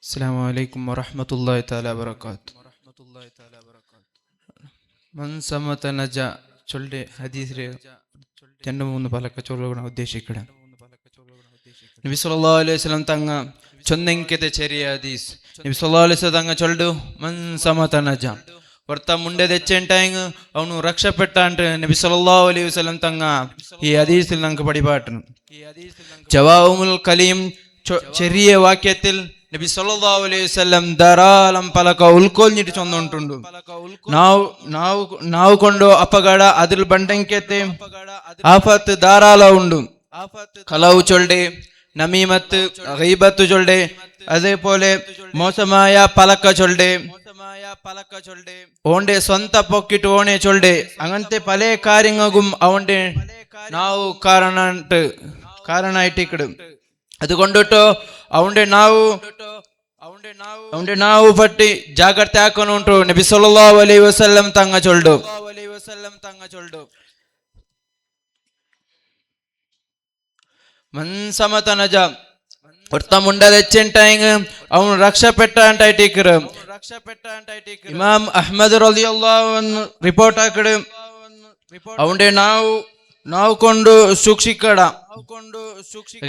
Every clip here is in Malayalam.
അസ്സലാമു അലൈക്കും വറഹ്മത്തുള്ളാഹി തആല വബറകാതുഹു. മൻ സമത നജ ചൊല്ലെ ഹദീസിലെ രണ്ട് മൂന്ന് പലക ചൊല്ലുകളാണ് ഉദ്ദേശിക്കുന്നത്. നബി സല്ലല്ലാഹു അലൈഹി വസല്ലം തങ്ങ ചൊന്നെಂಕೆತೆ ചെറിയ ഹദീസ് നബി സല്ലല്ലാഹു അലൈഹി വസല്ലം തങ്ങ ചൊല്ಲು മൻ സമത നജ ಹೊರತ ಮುಂಡೆ ತೆಚ್ಚೆಂಟಾಯಿಂಗ್ ಅವನು ರಕ್ಷಪೆಟ್ಟಾಂಟ್ ನಬಿ ಸಲ್ಲಲ್ಲಾಹು ಅಲೈಹಿ ವಸಲ್ಲಂ ತಂಗ ಈ ഹദീസിൽ നമുക്ക് പഠിപ്പാട്ടണം. ജവാഉൽ കലീം ചെറിയ വാക്യത്തിൽ നബി സല്ലല്ലാഹു അലൈഹി വസല്ലം ധാരാളം പലക ഉൾക്കൊള്ളിട്ട് ചൊന്നുಂಟುಂಡು. ನಾವು ಕೊಂಡು ಅಪಗಡ അതിൽ ಬಂಡೆಂಕೆತೆ ಆಫತ್ ಧಾರಾಳ ಉಂಡು. ಕಲವು ಚೊಲ್ಡೆ, ನಮೀಮತ್, ಗೀಬತ್ ಚೊಲ್ಡೆ, അതേപോലെ മോശമായ പലക ചൊല്ലെ, ഓന്റെ സ്വന്ത പൊക്കിട്ട് ഓണെ ചൊല്ലെ, അങ്ങനത്തെ പല കാര്യങ്ങൾക്കും അവന്റെ നാവ് കാരണായിട്ടിക്കിടും. അതുകൊണ്ടിട്ടോ അവന്റെ നാവ് പറ്റി ಜಾಗ್ರತೆ ಹಾಕೊಂಡು ನಬಿ ಸಲ್ಲಲ್ಲಾಹು ಅಲೈಹಿ ವಸಲ್ಲಂ ತಂಗ ಚೊಲ್ಡು. ಮನ್ಸಮತ ನಜ ಹೊರತ ಮುಂಡ ತೆಚ್ಚೆಂಟಾಯಿಂಗ್ ಅವನು ರಕ್ಷಪೆಟ್ಟಾಂಟಾയിട്ടിക്കറ്. ഇമാം അഹ്മദ് റളിയല്ലാഹു അൻഹു റിപ്പോർട്ട് ആക്കട് അവന്റെ നാവ് കൊണ്ട് സൂക്ഷിക്കട.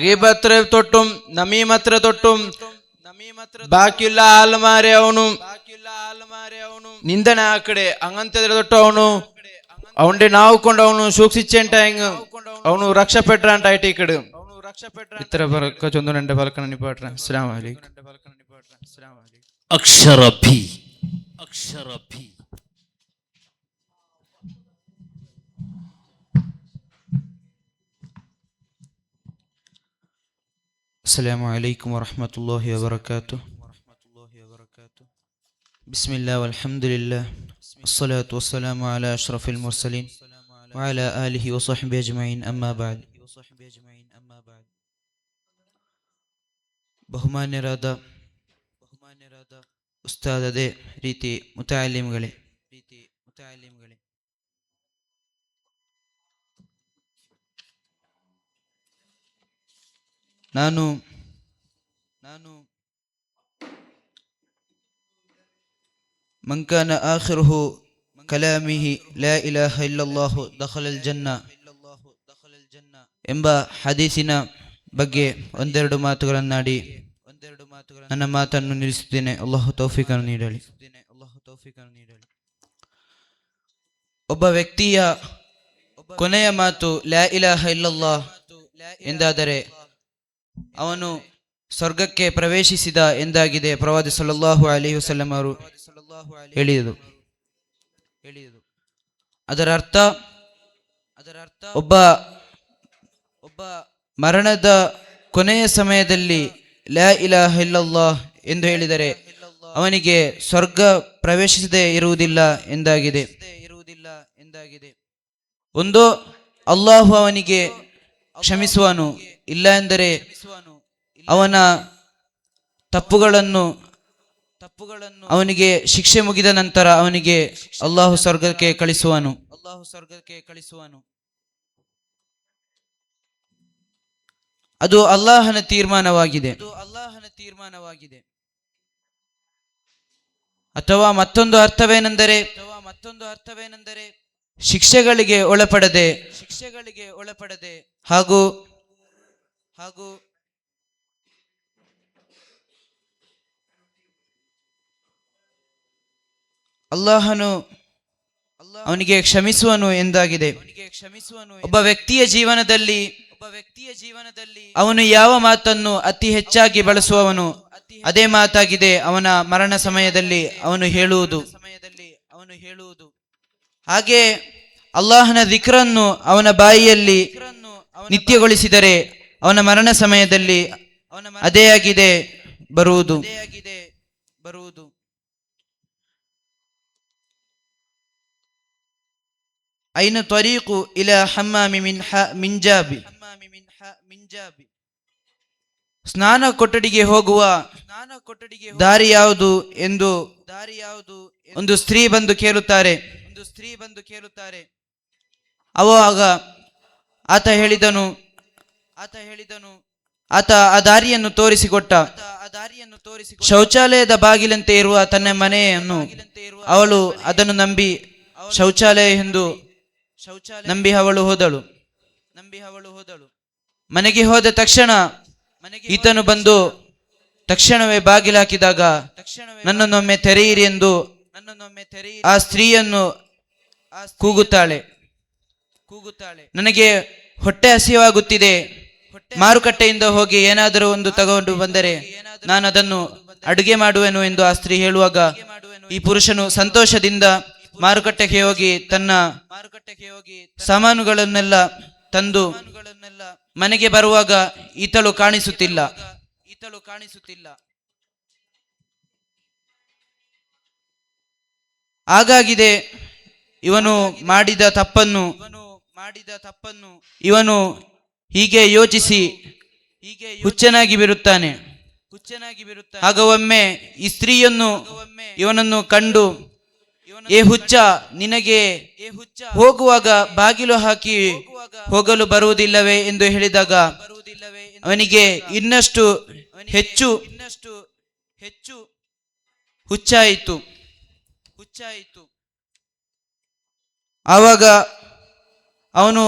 ഗീബത്ത് തൊട്ടും നമീമത്ത് തൊട്ടും ബാക്കിയുള്ള ആൾമാരെ ಅವನು ನಿಂದನೆ ಹಾಕಡೆ അങ്ങനത്തെ തൊട്ട് അവന്റെ നാവ് കൊണ്ട് ಅವನು സൂക്ഷിച്ചെಂಟಾಯಿಂಗ್ ಅವನು ರಕ್ಷಪೆಟ್ಟಾಂಟಾയിട്ടിക്കട്. ഇത്ര പലക ചൊന്നു രണ്ട് പലക നിപ്പാട്ടെ. അസ്സലാമു അലൈക്കും. ಅಕ್ಷರ ಭಿ അസ്സലാമു അലൈക്കും വറഹ്മത്തുള്ളാഹി വബറകാതുഹു. ബിസ്മില്ലാഹി വൽഹംദുലില്ലാഹി വസ്സലാത്തു വസ്സലാമു അലാ അഷ്റഫിൽ മുർസലീൻ വഅലാ ആലിഹി വസഹ്ബിഹി അജ്മഈൻ. അമ്മാ ബഅദ്. ബഹുമാന്യരാದ ഉസ്താദ്, ಅದೇ ರೀತಿ ಮುತಾಲಿಮ್ಗಳೇ, ನಾನು من كان آخره كلامه لا إله إلا الله دخل الجنة ಎಂಬ ಹದೀಸಿನ ಬಗ್ಗೆ ಒಂದೆರಡು ಮಾತುಗಳನ್ನಾಡಿ ನನ್ನ ಮಾತನ್ನು ನಿಲ್ಲಿಸುತ್ತೇನೆ. ಅಲ್ಲಾಹು ತೌಫೀಕನ್ನು ನೀಡಲಿ. ಒಬ್ಬ ವ್ಯಕ್ತಿಯ ಕೊನೆಯ ಮಾತು ಲಾ ಇಲಾಹ ಇಲ್ಲಲ್ಲಾಹ್ ಎಂದಾದರೆ ಅವನು ಸ್ವರ್ಗಕ್ಕೆ ಪ್ರವೇಶಿಸಿದ ಎಂದಾಗಿದೆ ಪ್ರವಾದಿ ಸಲ್ಲಲ್ಲಾಹು ಅಲೈಹಿ ವಸಲ್ಲಂ ಅವರು ಹೇಳಿದರು. ಅದರ ಅರ್ಥ ಒಬ್ಬ ಮರಣದ ಕೊನೆಯ ಸಮಯದಲ್ಲಿ ಲಾ ಇಲಾಹ ಇಲ್ಲಲ್ಲಾಹ್ ಎಂದು ಹೇಳಿದರೆ ಅವನಿಗೆ ಸ್ವರ್ಗ ಪ್ರವೇಶಿಸದೇ ಇರುವುದಿಲ್ಲ ಎಂದಾಗಿದೆ. ಒಂದು, ಅಲ್ಲಾಹು ಅವನಿಗೆ ಕ್ಷಮಿಸುವನು, ಇಲ್ಲ ಎಂದರೆ ಅವನ ತಪ್ಪುಗಳನ್ನು ಅವನಿಗೆ ಶಿಕ್ಷೆ ಮುಗಿದ ನಂತರ ಅವನಿಗೆ ಅಲ್ಲಾಹು ಸ್ವರ್ಗಕ್ಕೆ ಕಳಿಸುವನು. ಅದು ಅಲ್ಲಾಹನ ತೀರ್ಮಾನವಾಗಿದೆ. ಅಥವಾ ಮತ್ತೊಂದು ಅರ್ಥವೇನೆಂದರೆ ಶಿಕ್ಷೆಗಳಿಗೆ ಒಳಪಡದೆ ಹಾಗೂ ಅಲ್ಲಾಹನು ಅವನಿಗೆ ಕ್ಷಮಿಸುವನು ಎಂದಾಗಿದೆ. ಒಬ್ಬ ವ್ಯಕ್ತಿಯ ಜೀವನದಲ್ಲಿ ಅವನು ಯಾವ ಮಾತನ್ನು ಅತಿ ಹೆಚ್ಚಾಗಿ ಬಳಸುವವನು ಅದೇ ಮಾತಾಗಿದೆ ಅವನ ಮರಣ ಸಮಯದಲ್ಲಿ ಅವನು ಹೇಳುವುದು. ಹಾಗೆ ಅಲ್ಲಾಹನ ದಿಕ್ರನ್ನು ಅವನ ಬಾಯಿಯಲ್ಲಿ ನಿತ್ಯಗೊಳಿಸಿದರೆ ಅವನ ಮರಣ ಸಮಯದಲ್ಲಿ ಅದೇ ಆಗಿದೆ ಬರುವುದು. ಐನ ತ್ವರೀಕು ಇಲಾ ಹಮ್ಮಾಮಿ ಮಿಂಜಾಬಿ, ಸ್ನಾನ ಕೊಠಡಿಗೆ ಹೋಗುವ ದಾರಿ ಯಾವುದು ಎಂದು ಒಂದು ಸ್ತ್ರೀ ಬಂದು ಕೇಳುತ್ತಾರೆ. ಅವಾಗ ಆತ ಆ ದಾರಿಯನ್ನು ತೋರಿಸಿಕೊಟ್ಟ. ಶೌಚಾಲಯದ ಬಾಗಿಲಂತೆ ಇರುವ ತನ್ನ ಮನೆಯನ್ನು ಅವಳು ಅದನ್ನು ನಂಬಿ ಶೌಚಾಲಯ ಎಂದು ನಂಬಿ ಅವಳು ಹೋದಳು. ಮನೆಗೆ ಹೋದ ತಕ್ಷಣ ಈತನು ಬಂದು ತಕ್ಷಣವೇ ಬಾಗಿಲಾಕಿದಾಗ ನನ್ನನ್ನೊಮ್ಮೆ ತೆರೆಯಿರಿ ಎಂದು ಆ ಸ್ತ್ರೀಯನ್ನು ಕೂಗುತ್ತಾಳೆ. ನನಗೆ ಹೊಟ್ಟೆ ಹಸಿವಾಗುತ್ತಿದೆ, ಮಾರುಕಟ್ಟೆಯಿಂದ ಹೋಗಿ ಏನಾದರೂ ಒಂದು ತಗೊಂಡು ಬಂದರೆ ನಾನು ಅದನ್ನು ಅಡುಗೆ ಮಾಡುವೆನು ಎಂದು ಆ ಸ್ತ್ರೀ ಹೇಳುವಾಗ ಈ ಪುರುಷನು ಸಂತೋಷದಿಂದ ಮಾರುಕಟ್ಟೆಗೆ ಹೋಗಿ ತನ್ನ ಸಾಮಾನುಗಳನ್ನೆಲ್ಲ ತಂದು ಮನೆಗೆ ಬರುವಾಗ ಈತಳು ಕಾಣಿಸುತ್ತಿಲ್ಲ. ಹಾಗಾಗಿದೆ ಇವನು ಮಾಡಿದ ತಪ್ಪನ್ನು ಇವನು ಹೀಗೆ ಯೋಚಿಸಿ ಹುಚ್ಚನಾಗಿ ಬಿರುತ್ತಾನೆ. ಆಗ ಒಮ್ಮೆ ಈ ಸ್ತ್ರೀಯನ್ನು ಇವನನ್ನು ಕಂಡು, ಏ ಹುಚ್ಚ, ನಿನಗೆ ಹೋಗುವಾಗ ಬಾಗಿಲು ಹಾಕಿ ಹೋಗಲು ಬರುವುದಿಲ್ಲವೇ ಎಂದು ಹೇಳಿದಾಗ ಅವನಿಗೆ ಇನ್ನಷ್ಟು ಹೆಚ್ಚು ಹುಚ್ಚಾಯಿತು. ಆವಾಗ ಅವನು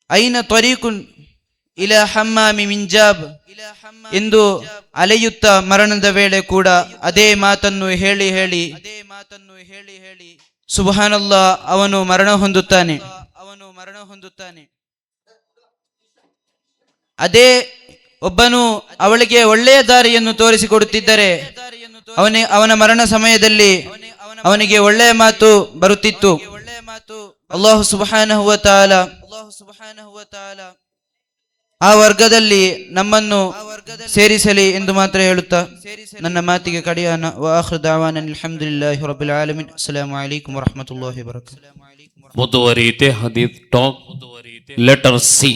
ಐನ ತ್ವರೀಕುನ್ ಇಲ ಹಮ್ಮಾಮಿ ಮಿಂಜಾಬ್ ಎಂದು ಅಲೆಯುತ್ತಾ ಮರಣದ ವೇಳೆ ಕೂಡ ಅದೇ ಮಾತನ್ನು ಹೇಳಿ ಹೇಳಿ ಸುಬ್ಹಾನಲ್ಲಾ ಅವನು ಮರಣ ಹೊಂದುತ್ತಾನೆ. ಅದೇ ಒಬ್ಬನು ಅವಳಿಗೆ ಒಳ್ಳೆಯ ದಾರಿಯನ್ನು ತೋರಿಸಿಕೊಡುತ್ತಿದ್ದರೆ ಅವನ ಮರಣ ಸಮಯದಲ್ಲಿ ಅವನಿಗೆ ಒಳ್ಳೆಯ ಮಾತು ಬರುತ್ತಿತ್ತು. ಅಲ್ಲಾಹು ಸುಬ್ಹಾನಹು ವ ತಆಲಾ ಆ ವರ್ಗದಲ್ಲಿ ನಮ್ಮನ್ನು ಸೇರಿಸಲಿ ಎಂದು ಮಾತ್ರ ಹೇಳುತ್ತಾ ನನ್ನ ಮಾತಿಗೆ ಕಡಿಯಾನ. ವ ಆಖಿರು ದಅವಾನಾ ಅಲ್ಹಮ್ದುಲಿಲ್ಲಾಹಿ ರಬ್ಬಿಲ್ ಆಲಮೀನ್. ಅಸ್ಸಲಾಮು ಅಲೈಕುಂ ವ ರಹ್ಮತುಲ್ಲಾಹಿ ವ ಬರಕಾತುಹು. ಮುಂದುವರಿಯುತ್ತೆ ಹದೀಸ್ ಟಾಕ್. Letter C.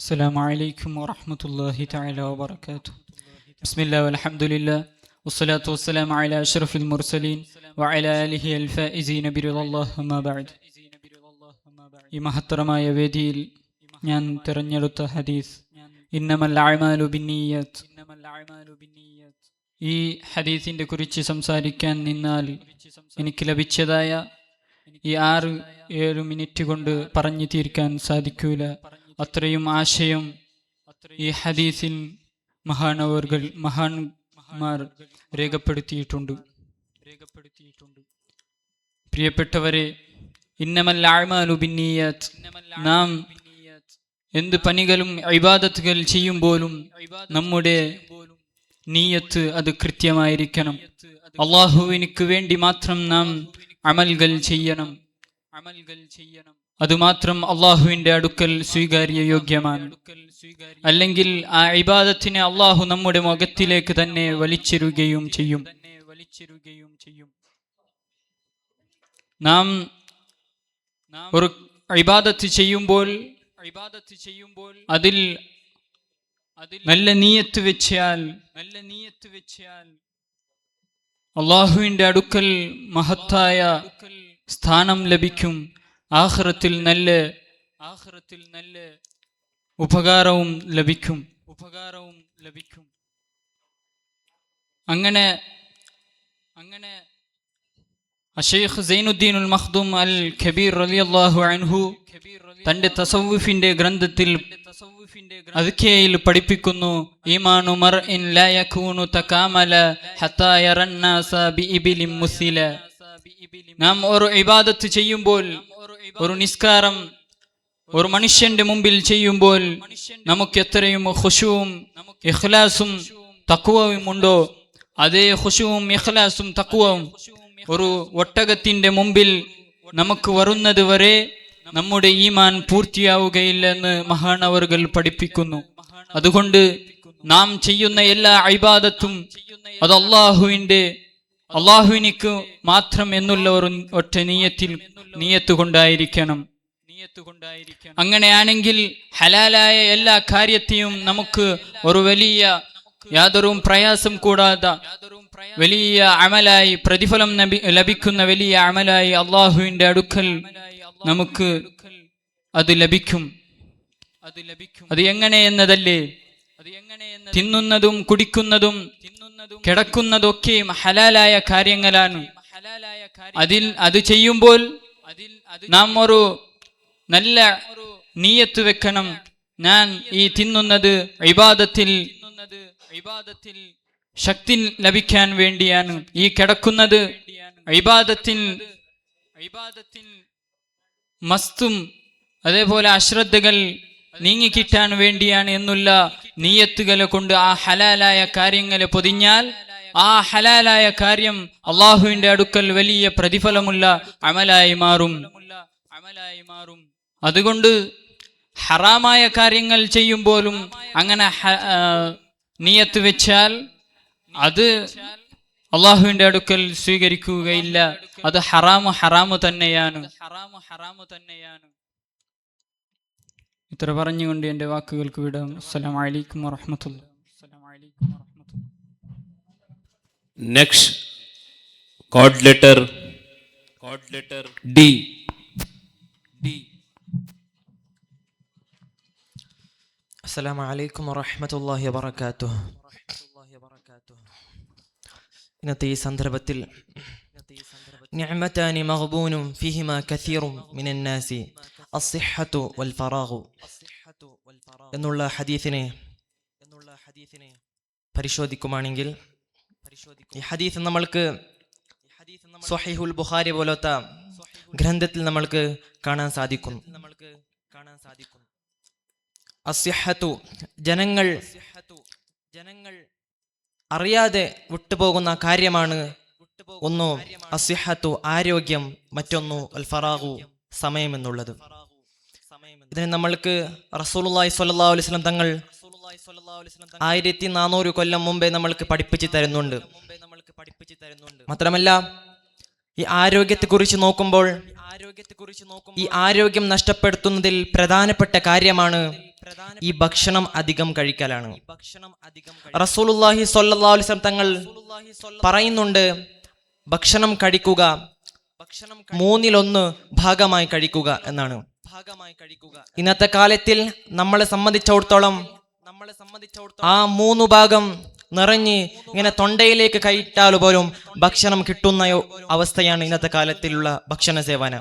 السلام عليكم ورحمة الله تعالى وبركاته. بسم الله والحمد لله والصلاة والسلام على أشرف المرسلين وعلى آله الفائزين برضا الله وما بعد. ഈ മഹത്തരമായ വേദിയിൽ ഞാൻ തിരഞ്ഞെടുത്ത ഹദീസ് ഇന്നമൽ അഅ്മാലു ബിന്നിയ്യാത്ത്. ഈ ഹദീസിന്റെ കുറിച്ച് സംസാരിക്കാൻ നിന്നാൽ എനിക്ക് ലഭിച്ചതായ ഈ 6-7 മിനിറ്റ് കൊണ്ട് പറഞ്ഞു തീർക്കാൻ സാധിക്കൂല. അത്രയും ആശയം ഈ ഹദീസിൽ മഹാന്മാർ രേഖപ്പെടുത്തിയിട്ടുണ്ട്. പ്രിയപ്പെട്ടവരെ, ഇന്നമൽ അഅ്മാലു ബിന്നിയ്യാത്ത്, നാം എന്ത് പണികളും ഇബാദത്തുകൾ ചെയ്യുമ്പോഴും നമ്മുടെ നീയത്ത് അത് കൃത്യമായിരിക്കണം. അല്ലാഹുവിനു വേണ്ടി മാത്രം നാം അമൽകൾ ചെയ്യണം. അതുമാത്രം അള്ളാഹുവിന്റെ അടുക്കൽ സ്വീകാര്യ യോഗ്യമാണ്. അല്ലെങ്കിൽ ആ ഇബാദത്തിനെ അള്ളാഹു നമ്മുടെ മുഖത്തിലേക്ക് തന്നെ വലിച്ചെറിയുകയും ചെയ്യും. നാം ഒരു ഇബാദത്ത് ചെയ്യുമ്പോൾ അതിൽ നല്ല നീയത്ത് വെച്ചാൽ അള്ളാഹുവിന്റെ അടുക്കൽ മഹത്തായ സ്ഥാനം ലഭിക്കും. ആഖിറത്തിൽ നല്ല ഉപകാരവും ലഭിക്കും. അങ്ങനെ അശൈഖ് സൈനുദ്ദീനുൽ മഖ്ദൂം അൽ കബീർ റളിയല്ലാഹു അൻഹു തന്റെ തസവ്വുഫിന്റെ ഗ്രന്ഥത്തിൽ അദ്കിയയിൽ പഠിപ്പിക്കുന്നു, ഈമാനു മർഇൻ ലാ യകൂനു തകാമല ഹത്താ യറന്നാസ ബിഇബിലിൻ മുസില. നാം ഒരു ഇബാദത്ത് ചെയ്യുമ്പോൾ, ഒരു നിസ്കാരം ഒരു മനുഷ്യന്റെ മുമ്പിൽ ചെയ്യുമ്പോൾ നമുക്ക് എത്രയും ഖുശൂഉം ഇഖ്ലാസും തഖ്വയും ഉണ്ടോ, അതേ ഖുശൂഉം ഇഖ്ലാസും തഖ്വയും ഒരു ഒട്ടകത്തിന്റെ മുമ്പിൽ നമുക്ക് വരുന്നത് വരെ നമ്മുടെ ഈമാൻ പൂർത്തിയാവുകയില്ലെന്ന് മഹാനവർകൾ പഠിപ്പിക്കുന്നു. അതുകൊണ്ട് നാം ചെയ്യുന്ന എല്ലാ ഇബാദത്തും അത് അള്ളാഹുവിനിക്ക് മാത്രം എന്നുള്ള ഒരു ഒറ്റ നീയത്ത് കൊണ്ടായിരിക്കണം. അങ്ങനെയാണെങ്കിൽ ഹലാലായ എല്ലാ കാര്യത്തെയും നമുക്ക് ഒരു വലിയ യാതൊരു പ്രയാസം കൂടാതെ വലിയ അമലായി പ്രതിഫലം ലഭിക്കുന്ന വലിയ അമലായി അള്ളാഹുവിന്റെ അടുക്കൽ നമുക്ക് അത് ലഭിക്കും. അത് എങ്ങനെയെന്നതല്ലേ? തിന്നുന്നതും കുടിക്കുന്നതും കിടക്കുന്നതൊക്കെയും ഹലാലായ കാര്യങ്ങളാണ്. അത് ചെയ്യുമ്പോൾ നാം ഒരു നല്ല നിയ്യത്ത് വെക്കണം. ഞാൻ ഈ തിന്നുന്നത് ഇബാദത്തിൽ ശക്തി ലഭിക്കാൻ വേണ്ടിയാണ്, ഈ കിടക്കുന്നത് ഇബാദത്തിൽ മസ്തും അതേപോലെ അശ്രദ്ധകൾ നീങ്ങിക്കിട്ടാൻ വേണ്ടിയാണ് എന്നുള്ള നിയ്യത്തുകളെ കൊണ്ട് ആ ഹലാലായ കാര്യങ്ങളെ പൊതിഞ്ഞാൽ ആ ഹലാലായ കാര്യം അള്ളാഹുവിന്റെ അടുക്കൽ വലിയ പ്രതിഫലമുള്ള അമലായി മാറും. അതുകൊണ്ട് ഹറാമായ കാര്യങ്ങൾ ചെയ്യുമ്പോഴും അങ്ങനെ നിയ്യത്ത് വെച്ചാൽ അത് അള്ളാഹുവിന്റെ അടുക്കൽ സ്വീകരിക്കുകയില്ല. അത് ഹറാമു തന്നെയാണ്. ഇത്ര പറഞ്ഞുകൊണ്ട് എൻ്റെ വാക്കുകൾക്ക് വിടാം. അസ്സലാമു അലൈക്കും വറഹ്മത്തുള്ളാഹി. Next, chord letter D. السلام عليكم ورحمة الله وبركاته. ഇന്നത്തെ ഈ സന്ദർഭത്തിൽ നിഅമതാനി മഗ്ബൂനും ഫീഹിമാ കസീറും മിനൻ നാസി അസ്സിഹ്ഹതു വൽ ഫറാഗു എന്നുള്ള ഹദീസിനെ പരിശോധിക്കുവാണെങ്കിൽ ഈ ഹദീസ് നമ്മൾക്ക് സ്വഹീഹുൽ ബുഖാരി പോലത്തെ ഗ്രന്ഥത്തിൽ നമ്മൾക്ക് കാണാൻ സാധിക്കും. അസ്സിഹ്ഹതു ജനങ്ങൾ അറിയാതെ വിട്ടുപോകുന്ന കാര്യമാണ്. ഒന്ന് അസ്സിഹ്ഹതു ആരോഗ്യം, മറ്റൊന്നു അൽ ഫറാഗു സമയം എന്നുള്ളത്. ഇതിന് നമ്മൾക്ക് റസൂലുള്ളാഹി സ്വല്ലല്ലാഹു അലൈഹി വസല്ലം തങ്ങൾ 1400 കൊല്ലം മുമ്പേ നമ്മൾക്ക് പഠിപ്പിച്ചു തരുന്നുണ്ട്. മാത്രമല്ല ഈ ആരോഗ്യത്തെക്കുറിച്ച് നോക്കുമ്പോൾ ഈ ആരോഗ്യം നഷ്ടപ്പെടുത്തുന്നതിൽ പ്രധാനപ്പെട്ട കാര്യമാണ് ഈ ഭക്ഷണം അധികം കഴിക്കലാണ്. റസൂലുള്ളാഹി സ്വല്ലല്ലാഹു അലൈഹി വസല്ലം തങ്ങൾ പറയുന്നുണ്ട്, ഭക്ഷണം കഴിക്കുക 1/3 ഭാഗമായി കഴിക്കുക എന്നാണ്. ഇന്നത്തെ കാലത്തിൽ നമ്മളെ സംബന്ധിച്ചിടത്തോളം ആ 3 ഭാഗം നിറഞ്ഞ് ഇങ്ങനെ തൊണ്ടയിലേക്ക് കയറ്റാൽ പോലും ഭക്ഷണം കിട്ടുന്ന അവസ്ഥയാണ് ഇന്നത്തെ കാലത്തിലുള്ള ഭക്ഷണ സേവന.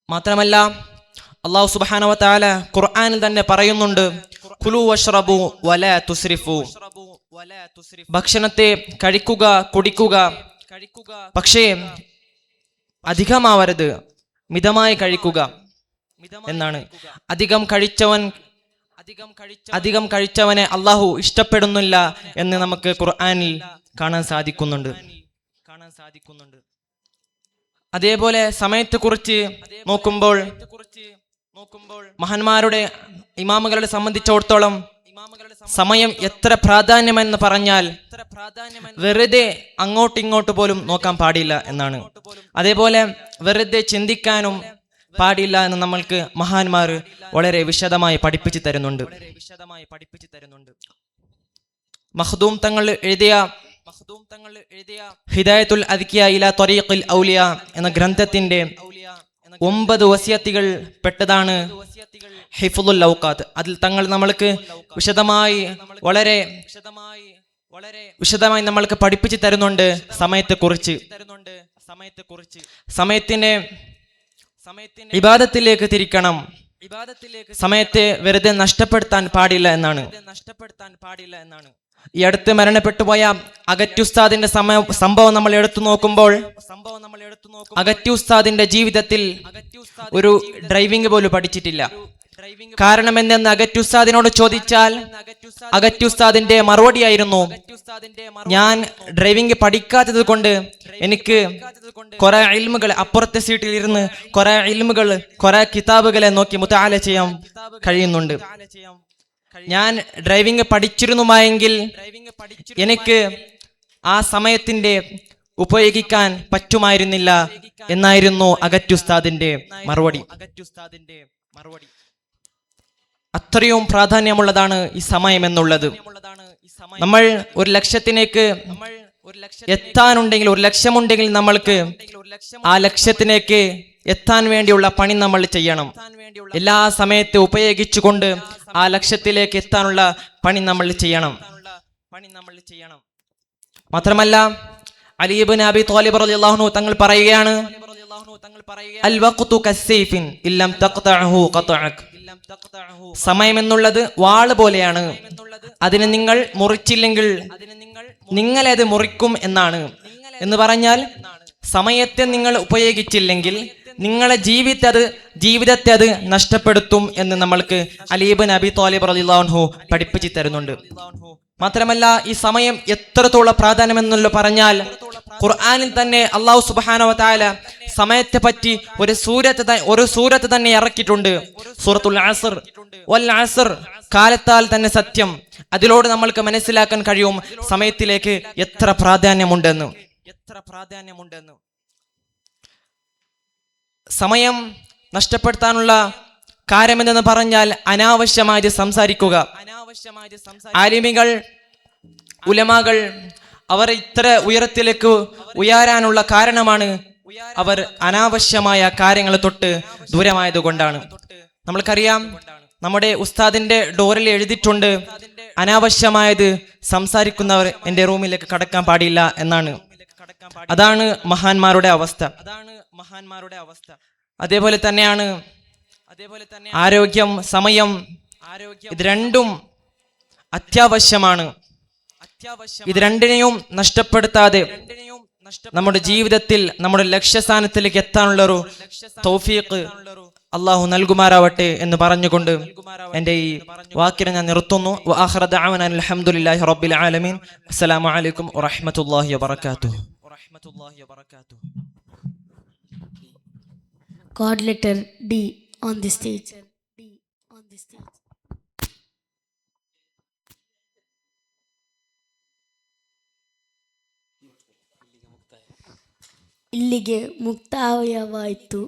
മാത്രമല്ല അല്ലാഹു സുബ്ഹാനഹു വ തആല ഖുർആനിൽ തന്നെ പറയുന്നുണ്ട്, കുലു വശ്റബു വലാ തുസ്രിഫു. ഭക്ഷണത്തെ കഴിക്കുക, കുടിക്കുക, പക്ഷേ അധികമാവരുത്, മിതമായി കഴിക്കുക എന്നാണ്. അധികം കഴിച്ചവനെ അള്ളാഹു ഇഷ്ടപ്പെടുന്നില്ല എന്ന് നമുക്ക് ഖുർആനിൽ കാണാൻ സാധിക്കുന്നുണ്ട്. അതേപോലെ സമയത്തെക്കുറിച്ച് നോക്കുമ്പോൾ മഹാന്മാരുടെ ഇമാമുകളെ സംബന്ധിച്ചിടത്തോളം സമയം എത്ര പ്രാധാന്യമെന്ന് പറഞ്ഞാൽ വെറുതെ അങ്ങോട്ടിങ്ങോട്ട് പോലും നോക്കാൻ പാടില്ല എന്നാണ്. അതേപോലെ വെറുതെ ചിന്തിക്കാനും പാടില്ല എന്ന് നമ്മൾക്ക് മഹാന്മാർ വളരെ വിശദമായി പഠിപ്പിച്ചു തരുന്നുണ്ട്. മഖ്ദൂം തങ്ങൾ എഴുതിയ ഹിദായത്തുൽ അദ്കിയ ഇലാ ത്വരീഖിൽ ഔലിയ എന്ന ഗ്രന്ഥത്തിന്റെ 9 വസിയത്തുകൾ പെട്ടതാണ് ഹിഫ്ളുൽ ഔഖാത്ത്. അതിൽ തങ്ങൾ നമ്മൾക്ക് വിശദമായി നമ്മൾക്ക് പഠിപ്പിച്ചു തരുന്നുണ്ട് സമയത്തെക്കുറിച്ച്. സമയത്തിന്റെ ഇബാദത്തിലേക്ക് തിരിക്കണം, സമയത്തെ വെറുതെ നഷ്ടപ്പെടുത്താൻ പാടില്ല എന്നാണ്. ഈ അടുത്ത് മരണപ്പെട്ടുപോയ അഗറ്റി ഉസ്താദിന്റെ സംഭവം നമ്മൾ എടുത്തു നോക്കുമ്പോൾ അഗറ്റി ഉസ്താദിന്റെ ജീവിതത്തിൽ ഒരു ഡ്രൈവിംഗ് പോലും പഠിച്ചിട്ടില്ല. കാരണം എന്തെന്ന് അഗറ്റി ഉസ്താദിനോട് ചോദിച്ചാൽ അഗറ്റി ഉസ്താദിന്റെ മറുപടിയായിരുന്നു, ഞാൻ ഡ്രൈവിംഗ് പഠിക്കാത്തത് കൊണ്ട് എനിക്ക് കുറെ ഇൽമുകൾ അപ്പുറത്തെ സീറ്റിൽ ഇരുന്ന് കുറെ ഇൽമുകൾ കുറെ കിതാബുകളെ നോക്കി മുതആല ചെയ്യാൻ കഴിയുന്നുണ്ട്. ഞാൻ ഡ്രൈവിംഗ് പഠിച്ചിരുന്നുമായെങ്കിൽ എനിക്ക് ആ സമയത്തിന്റെ ഉപയോഗിക്കാൻ പറ്റുമായിരുന്നില്ല എന്നായിരുന്നു അഗറ്റി ഉസ്താദിന്റെ മറുപടി. അത്രയും പ്രാധാന്യമുള്ളതാണ് ഈ സമയം എന്നുള്ളത്. നമ്മൾ ഒരു ലക്ഷ്യത്തിലേക്ക് എത്താനുണ്ടെങ്കിൽ, ഒരു ലക്ഷ്യമുണ്ടെങ്കിൽ നമ്മൾക്ക് ആ ലക്ഷ്യത്തിലേക്ക് എത്താൻ വേണ്ടിയുള്ള പണി നമ്മൾ ചെയ്യണം. എല്ലാ സമയത്തും ഉപയോഗിച്ചുകൊണ്ട് ആ ലക്ഷ്യത്തിലേക്ക് എത്താനുള്ള പണി നമ്മൾ ചെയ്യണം. മാത്രമല്ല അലി ഇബ്നു അബി ത്വാലിബ് റളിയല്ലാഹു അൻഹു തങ്ങൾ പറയുകയാണ്, അൽ വഖ്തു കസ്സൈഫിൻ ഇല്ലം തഖ്തഅഹു ഖതഅക്. സമയം എന്നുള്ളത് വാള് പോലെയാണ്, അതിനെ നിങ്ങൾ മുറിച്ചില്ലെങ്കിൽ നിങ്ങളെ അത് മുറിക്കും എന്നാണ്. എന്ന് പറഞ്ഞാൽ സമയത്തെ നിങ്ങൾ ഉപയോഗിച്ചില്ലെങ്കിൽ നിങ്ങളെ ജീവിതത്തെ അത് നഷ്ടപ്പെടുത്തും എന്ന് നമ്മൾക്ക് അലി ഇബ്നു അബി ത്വാലിബ് റളിയല്ലാഹു അൻഹു പഠിപ്പിച്ചു തരുന്നുണ്ട്. മാത്രമല്ല ഈ സമയം എത്രത്തോളം പ്രാധാന്യം എന്നുള്ള പറഞ്ഞാൽ ഖുർആനിൽ തന്നെ അല്ലാഹു സുബ്ഹാനഹു വ തആല സമയത്തെ പറ്റി ഒരു സൂറത്ത് തന്നെ ഇറക്കിയിട്ടുണ്ട്. സൂറത്തുൽ അസ്ർ, വൽ അസ്ർ, കാലത്താൽ തന്നെ സത്യം. അതിലൂടെ നമ്മൾക്ക് മനസ്സിലാക്കാൻ കഴിയും സമയത്തിലേക്ക് എത്ര പ്രാധാന്യമുണ്ടെന്ന്. സമയം നഷ്ടപ്പെടുത്താനുള്ള കാര്യമെന്തെന്ന് പറഞ്ഞാൽ അനാവശ്യമായി സംസാരിക്കുക. ആലിമികൾ, ഉലമാകൾ അവർ ഇത്ര ഉയരത്തിലേക്ക് ഉയരാനുള്ള കാരണമാണ് അവർ അനാവശ്യമായ കാര്യങ്ങൾ തൊട്ട് ദൂരമായതുകൊണ്ടാണ്. നമ്മൾക്കറിയാം, നമ്മുടെ ഉസ്താദിന്റെ ഡോറിൽ എഴുതിയിട്ടുണ്ട്, അനാവശ്യമായത് സംസാരിക്കുന്നവർ എൻ്റെ റൂമിലേക്ക് കടക്കാൻ പാടില്ല എന്നാണ്. അതാണ് മഹാന്മാരുടെ അവസ്ഥ. അതേപോലെ തന്നെയാണ് ആരോഗ്യം, സമയം, ഇത് രണ്ടും അത്യാവശ്യമാണ്. ഇത് രണ്ടിനെയും നഷ്ടപ്പെടുത്താതെ നമ്മുടെ ജീവിതത്തിൽ നമ്മുടെ ലക്ഷ്യസ്ഥാനത്തിലേക്ക് എത്താനുള്ള ഒരു തൗഫീഖ് അള്ളാഹു നൽകുമാറാവട്ടെ എന്ന് പറഞ്ഞുകൊണ്ട് എൻ്റെ ഈ വാക്കിനെ ഞാൻ നിർത്തുന്നു. വആഖിറു ദഅവാനാ അൽഹംദുലില്ലാഹി റബ്ബിൽ ആലമീൻ. അസ്സലാമു അലൈക്കും വറഹ്മത്തുള്ളാഹി വബറകാതുഹു. God letter D on the stage. ಇಲ್ಲಿಗೆ ಮುಕ್ತಾಯವಾಯಿತು.